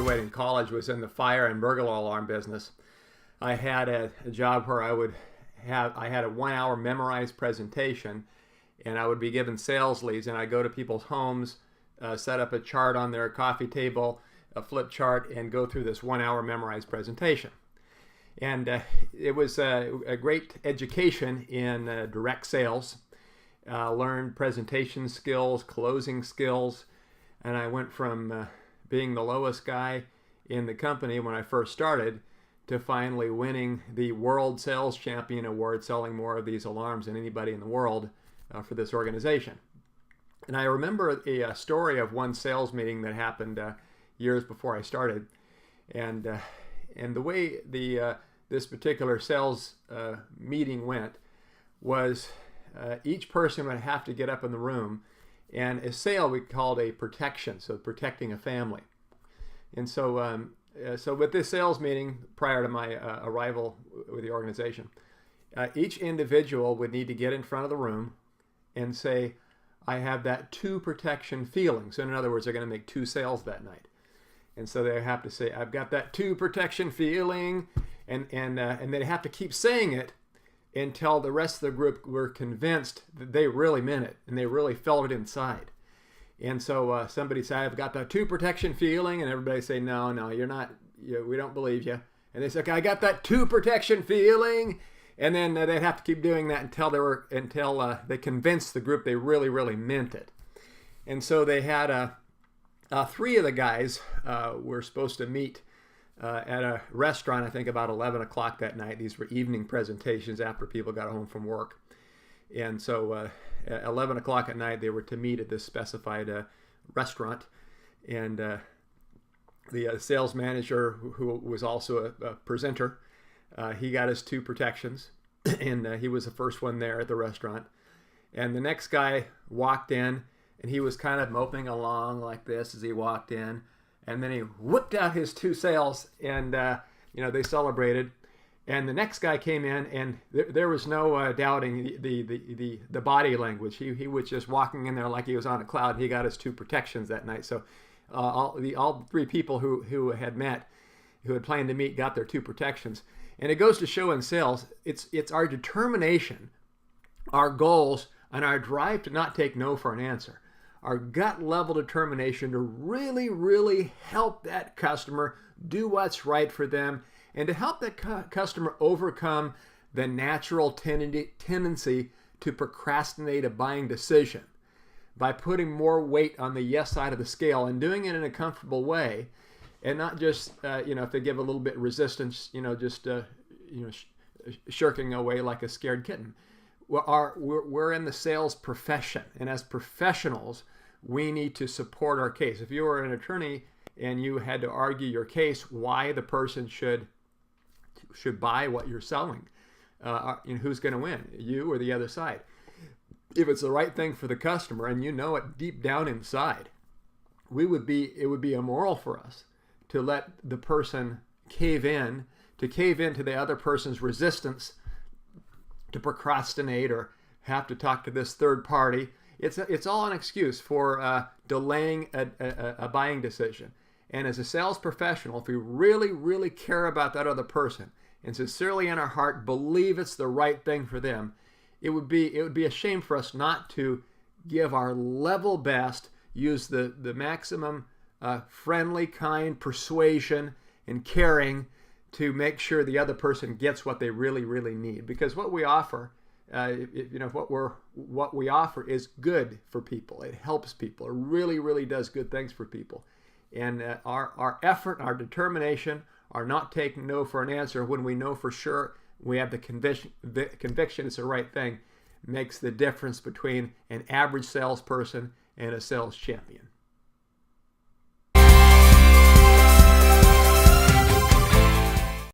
graduating college was in the fire and burglar alarm business. I had a job where I had a 1 hour memorized presentation, and I would be given sales leads, and I'd go to people's homes, set up a chart on their coffee table, a flip chart, and go through this 1 hour memorized presentation. And it was a great education in direct sales. Learned presentation skills, closing skills, and I went from being the lowest guy in the company when I first started to finally winning the World Sales Champion Award, selling more of these alarms than anybody in the world for this organization. And I remember a story of one sales meeting that happened years before I started, and the way this particular sales meeting went was each person would have to get up in the room, and a sale we called a protection, so protecting a family. And so with this sales meeting prior to my arrival with the organization, each individual would need to get in front of the room and say, I have that 2 protection feeling. So in other words, they're going to make 2 sales that night. And so they have to say, I've got that 2 protection feeling, and they have to keep saying it until the rest of the group were convinced that they really meant it and they really felt it inside. And so somebody say, I've got that 2 protection feeling, and everybody say, no, you're not, we don't believe you. And they say, okay, I got that 2 protection feeling. And then they'd have to keep doing that until they convinced the group they really, really meant it. And so they had 3 of the guys were supposed to meet at a restaurant, I think about 11 o'clock that night. These were evening presentations after people got home from work. And so at 11 o'clock at night, they were to meet at this specified restaurant. And the sales manager, who was also a presenter, he got his 2 protections, and he was the first one there at the restaurant. And the next guy walked in, and he was kind of moping along like this as he walked in. And then he whipped out his 2 sales, and they celebrated. And the next guy came in, and there was no doubting the body language. He was just walking in there like he was on a cloud. And he got his 2 protections that night. So all 3 people who had met, who had planned to meet, got their 2 protections. And it goes to show in sales, it's our determination, our goals, and our drive to not take no for an answer. Our gut level determination to really, really help that customer do what's right for them, and to help that customer overcome the natural tendency to procrastinate a buying decision by putting more weight on the yes side of the scale and doing it in a comfortable way, and not just, if they give a little bit resistance, shirking away like a scared kitten. We're in the sales profession, and as professionals, we need to support our case. If you were an attorney and you had to argue your case why the person should buy what you're selling, who's going to win, you or the other side? If it's the right thing for the customer and you know it deep down inside, it would be immoral for us to let the person cave in to the other person's resistance, to procrastinate or have to talk to this third party. It's all an excuse for delaying a buying decision. And as a sales professional, if we really, really care about that other person and sincerely in our heart believe it's the right thing for them, it would be a shame for us not to give our level best, use the maximum friendly, kind persuasion and caring to make sure the other person gets what they really, really need. Because what we offer, what we offer is good for people. It helps people. It really, really does good things for people. And our effort, our determination, are not taking no for an answer when we know for sure we have the conviction it's the right thing, makes the difference between an average salesperson and a sales champion.